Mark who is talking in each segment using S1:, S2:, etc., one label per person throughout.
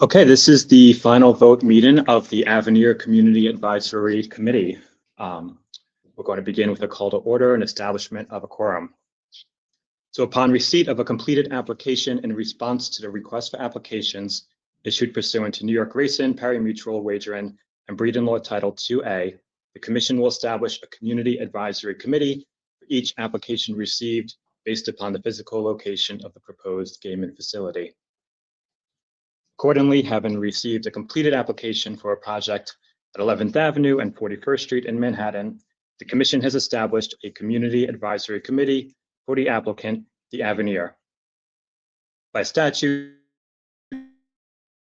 S1: Okay, this is the final vote meeting of the Avenir Community Advisory Committee. We're going to begin with a call to order and establishment of a quorum. So upon receipt of a completed application in response to the request for applications issued pursuant to New York Racing, Pari-Mutual Wagering, and Breeding Law Title 2A, the Commission will establish a Community Advisory Committee for each application received based upon the physical location of the proposed gaming facility. Accordingly, having received a completed application for a project at 11th Avenue and 41st Street in Manhattan, the Commission has established a Community Advisory Committee for the applicant, the Avenir. By statute,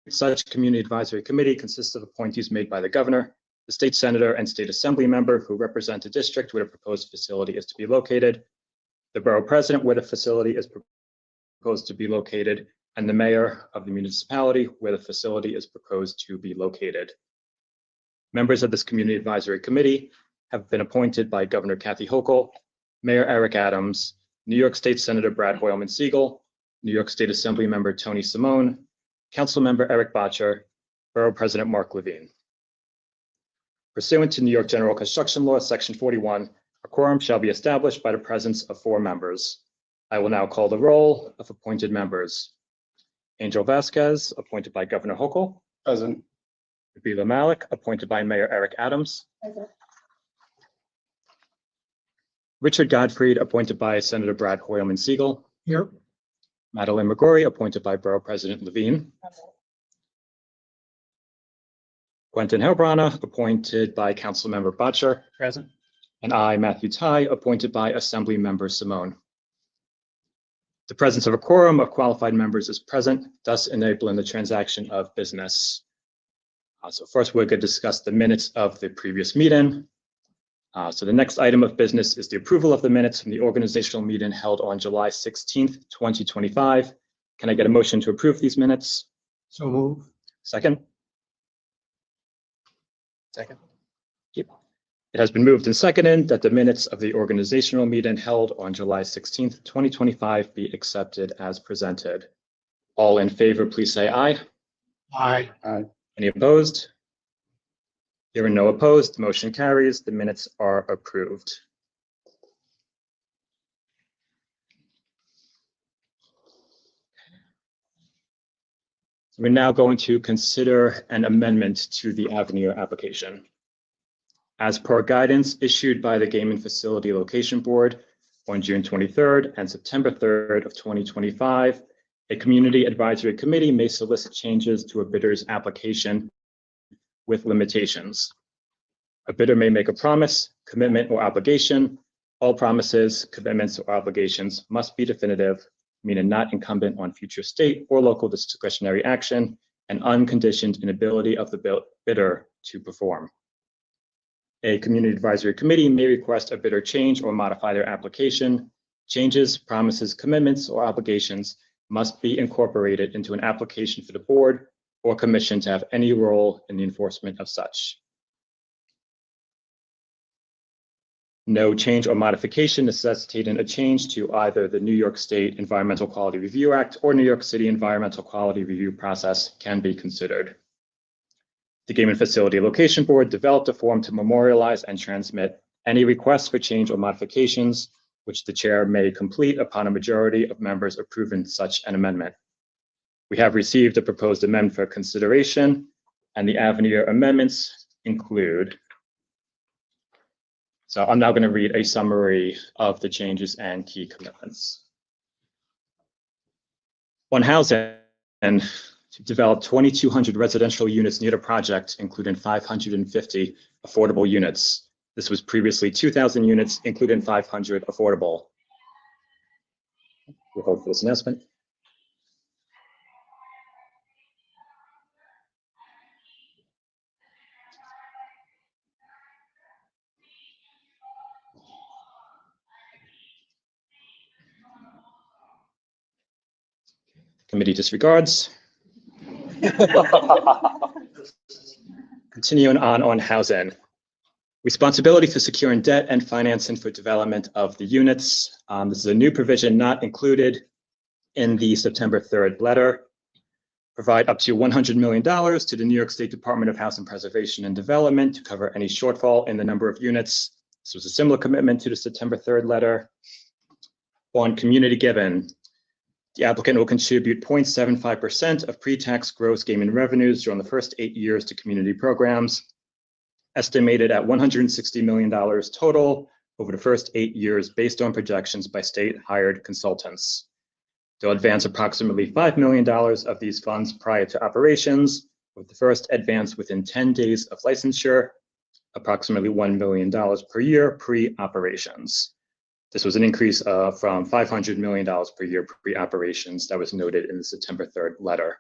S1: such Community Advisory Committee consists of appointees made by the Governor, the State Senator, and State Assembly member who represent the district where the proposed facility is to be located, the Borough President where the facility is proposed to be located, and the Mayor of the municipality where the facility is proposed to be located. Members of this Community Advisory Committee have been appointed by Governor Kathy Hochul, Mayor Eric Adams, New York State Senator Brad Hoylman-Siegel, New York State Assembly member Tony Simone, Councilmember Eric Botcher, Borough President Mark Levine. Pursuant to New York General Construction Law, Section 41, a quorum shall be established by the presence of 4 members. I will now call the roll of appointed members. Angel Vasquez, appointed by Governor Hochul.
S2: Present.
S1: Nabila Malik, appointed by Mayor Eric Adams.
S3: Present.
S1: Richard Godfrey, appointed by Senator Brad Hoylman-Siegel.
S2: Here.
S1: Madeline McGrory, appointed by Borough President Levine.
S3: Present.
S1: Quentin Helbrana, appointed by Councilmember Botcher.
S2: Present.
S1: And I, Matthew Ty, appointed by Assembly Member Simone. The presence of a quorum of qualified members is present, thus enabling the transaction of business. So first, we're going to discuss the minutes of the previous meeting. So the next item of business is the approval of the minutes from the organizational meeting held on July 16th, 2025. Can I get a motion to approve these minutes?
S2: So move.
S1: Second?
S2: Second.
S1: It has been moved and seconded that the minutes of the organizational meeting held on July 16th, 2025 be accepted as presented. All in favor, please say aye.
S2: Aye. Aye.
S1: Any opposed? Hearing no opposed, the motion carries. The minutes are approved. We're now going to consider an amendment to the Avenir application. As per guidance issued by the Gaming Facility Location Board on June 23rd and September 3rd of 2025, a Community Advisory Committee may solicit changes to a bidder's application with limitations. A bidder may make a promise, commitment, or obligation. All promises, commitments, or obligations must be definitive, meaning not incumbent on future state or local discretionary action, and unconditioned inability of the bidder to perform. A Community Advisory Committee may request a bidder change or modify their application. Changes, promises, commitments, or obligations must be incorporated into an application for the board or commission to have any role in the enforcement of such. No change or modification necessitating a change to either the New York State Environmental Quality Review Act or New York City Environmental Quality Review process can be considered. The Gaming Facility Location Board developed a form to memorialize and transmit any requests for change or modifications, which the chair may complete upon a majority of members approving such an amendment. We have received a proposed amendment for consideration, and the Avenir amendments include. So I'm now going to read a summary of the changes and key commitments. On housing, to develop 2,200 residential units near the project, including 550 affordable units. This was previously 2,000 units, including 500 affordable. We'll hold for this announcement. Committee disregards. Continuing on housing. Responsibility for securing debt and financing for development of the units. This is a new provision not included in the September 3rd letter. provide up to $100 million to the New York State Department of Housing Preservation and Development to cover any shortfall in the number of units. This was a similar commitment to the September 3rd letter. On community given, the applicant will contribute 0.75% of pre-tax gross gaming revenues during the first 8 years to community programs, estimated at $160 million total over the first 8 years based on projections by state hired consultants. They'll advance approximately $5 million of these funds prior to operations, with the first advance within 10 days of licensure, approximately $1 million per year pre-operations. This was an increase from $500 million per year pre-operations that was noted in the September 3rd letter.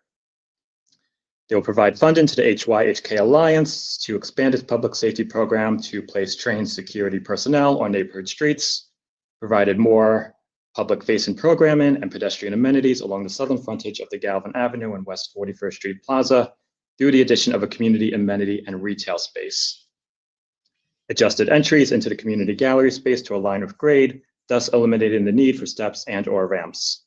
S1: They will provide funding to the HYHK Alliance to expand its public safety program to place trained security personnel on neighborhood streets, provided more public-facing programming and pedestrian amenities along the southern frontage of the Galvin Avenue and West 41st Street Plaza through the addition of a community amenity and retail space. Adjusted entries into the community gallery space to align with grade, thus eliminating the need for steps and/or ramps.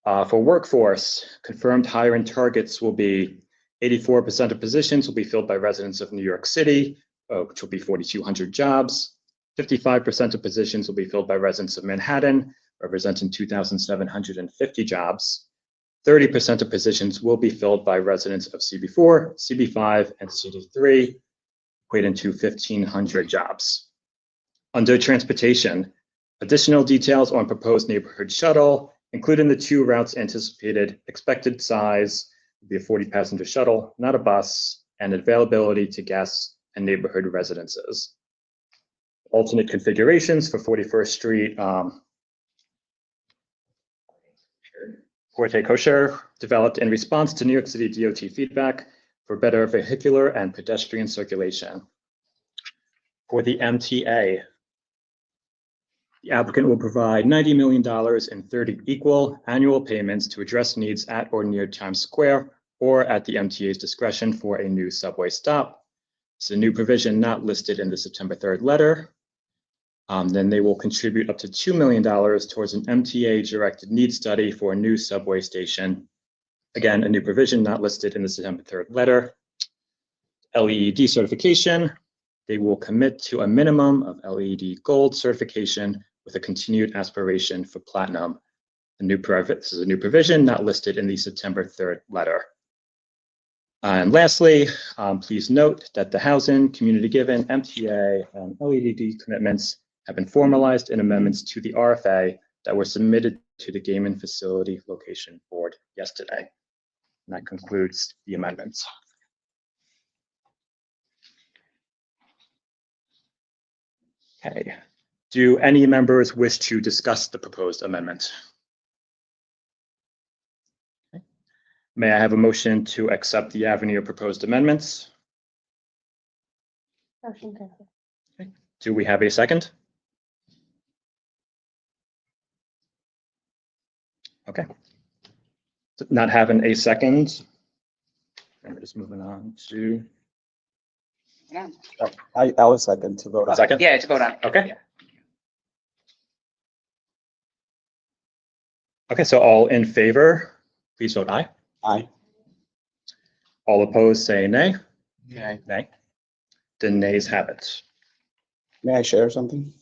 S1: For workforce, confirmed hiring targets will be 84% of positions will be filled by residents of New York City, which will be 4,200 jobs. 55% of positions will be filled by residents of Manhattan, representing 2,750 jobs. 30% of positions will be filled by residents of CB4, CB5, and CD3, equating to 1,500 jobs. Under transportation, additional details on proposed neighborhood shuttle, including the 2 routes anticipated, expected size, will be a 40-passenger shuttle, not a bus, and availability to guests and neighborhood residences. Alternate configurations for 41st Street, Corte Kosher, developed in response to New York City DOT feedback for better vehicular and pedestrian circulation. For the MTA, the applicant will provide $90 million in 30 equal annual payments to address needs at or near Times Square or at the MTA's discretion for a new subway stop. It's a new provision not listed in the September 3rd letter. Then they will contribute up to $2 million towards an MTA-directed need study for a new subway station. Again, a new provision not listed in the September 3rd letter. LEED certification, they will commit to a minimum of LEED Gold certification with a continued aspiration for Platinum. This is a new provision not listed in the September 3rd letter. And lastly, please note that the housing, community given, MTA, and LEED commitments have been formalized in amendments to the RFA that were submitted to the Gaming Facility Location Board yesterday. And that concludes the amendments. Okay. Do any members wish to discuss the proposed amendment? Okay. May I have a motion to accept the Avenir proposed amendments?
S3: Motion.
S1: Okay. Do we have a second? Okay. Not having a second, and we're just moving on to.
S2: I was second to vote.
S1: Second?
S3: Yeah, to vote on.
S1: Okay. Okay, so all in favor, please vote aye.
S2: Aye.
S1: All opposed, say nay.
S2: Nay.
S1: Nay. The nays have it.
S2: May I share something?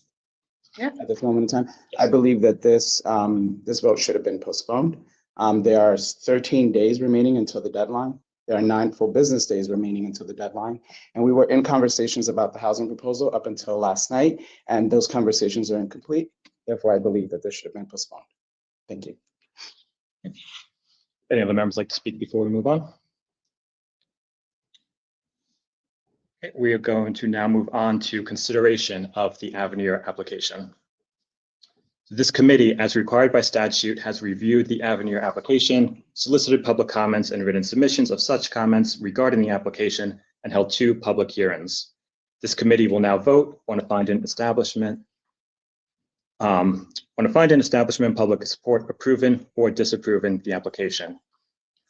S3: Yeah.
S2: At this moment in time, I believe that this vote should have been postponed. There are 13 days remaining until the deadline. There are 9 full business days remaining until the deadline. And we were in conversations about the housing proposal up until last night, and those conversations are incomplete. Therefore, I believe that this should have been postponed. Thank you.
S1: Any other members like to speak before we move on? Okay, we are going to now move on to consideration of the Avenir application. This committee, as required by statute, has reviewed the Avenir application, solicited public comments and written submissions of such comments regarding the application, and held 2 public hearings. This committee will now vote on a finding establishment public support approving or disapproving the application.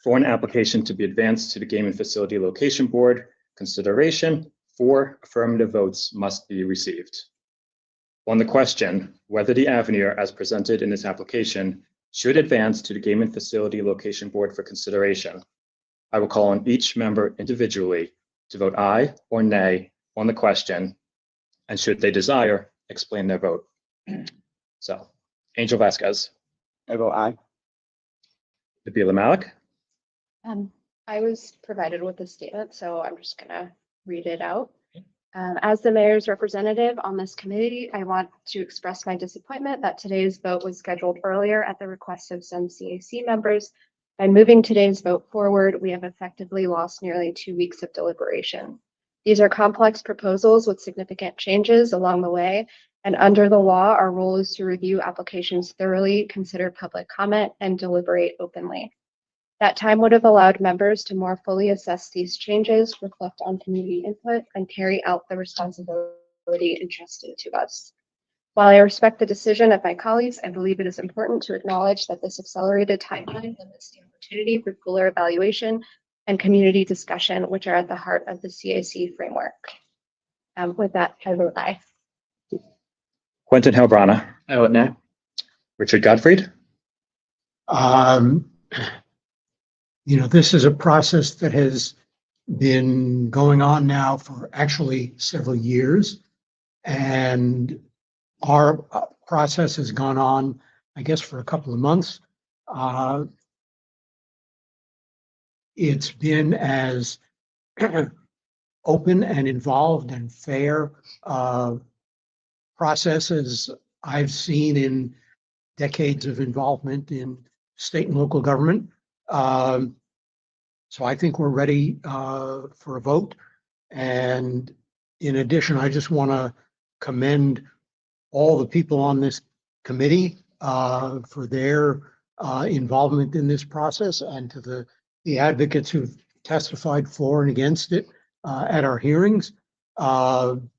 S1: For an application to be advanced to the Gaming Facility Location Board consideration, 4 affirmative votes must be received. On the question whether the Avenir as presented in this application should advance to the Game and Facility Location Board for consideration. I will call on each member individually to vote aye or nay on the question, and should they desire, explain their vote. So, Angel Vasquez,
S2: I vote aye.
S1: Nabila Malik,
S3: I was provided with a statement, so I'm just gonna read it out. As the mayor's representative on this committee, I want to express my disappointment that today's vote was scheduled earlier at the request of some CAC members. By moving today's vote forward, we have effectively lost nearly 2 weeks of deliberation. These are complex proposals with significant changes along the way, and under the law, our role is to review applications thoroughly, consider public comment, and deliberate openly. That time would have allowed members to more fully assess these changes, reflect on community input, and carry out the responsibility entrusted to us. While I respect the decision of my colleagues, I believe it is important to acknowledge that this accelerated timeline limits the opportunity for fuller evaluation and community discussion, which are at the heart of the CAC framework. With that, I vote aye.
S1: Quentin Helbrana,
S2: I vote nay.
S1: Richard Gottfried,
S4: This is a process that has been going on now for actually several years. And our process has gone on, I guess, for a couple of months. It's been as open and involved and fair process as I've seen in decades of involvement in state and local government. So I think we're ready for a vote. And in addition, I just want to commend all the people on this committee for their involvement in this process, and to the advocates who've testified for and against it at our hearings. And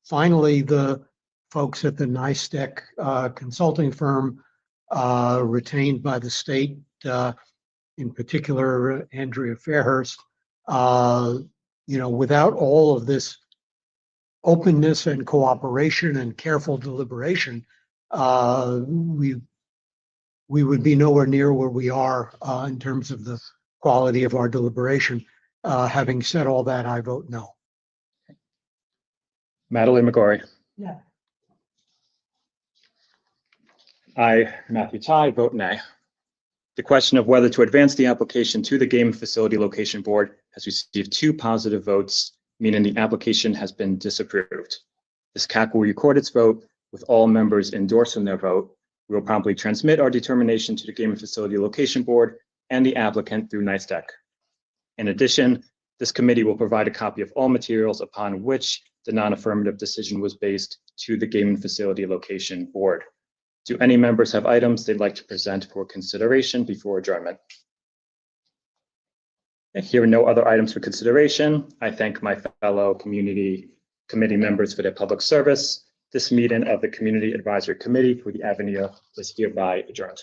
S4: finally, the folks at the NISTEC consulting firm retained by the state, in particular, Andrea Fairhurst. Without all of this openness and cooperation and careful deliberation, we would be nowhere near where we are in terms of the quality of our deliberation. Having said all that, I vote no.
S1: Madeline McGorry.
S4: Yeah.
S1: I, Matthew Ty, vote nay. The question of whether to advance the application to the Game Facility Location Board has received 2 positive votes, meaning the application has been disapproved. This CAC will record its vote with all members endorsing their vote. We will promptly transmit our determination to the Game and Facility Location Board and the applicant through NISTEC. In addition, this committee will provide a copy of all materials upon which the non-affirmative decision was based to the Game and Facility Location Board. Do any members have items they'd like to present for consideration before adjournment? Here are no other items for consideration. I thank my fellow community committee members for their public service. This meeting of the Community Advisory Committee for the Avenir is hereby adjourned.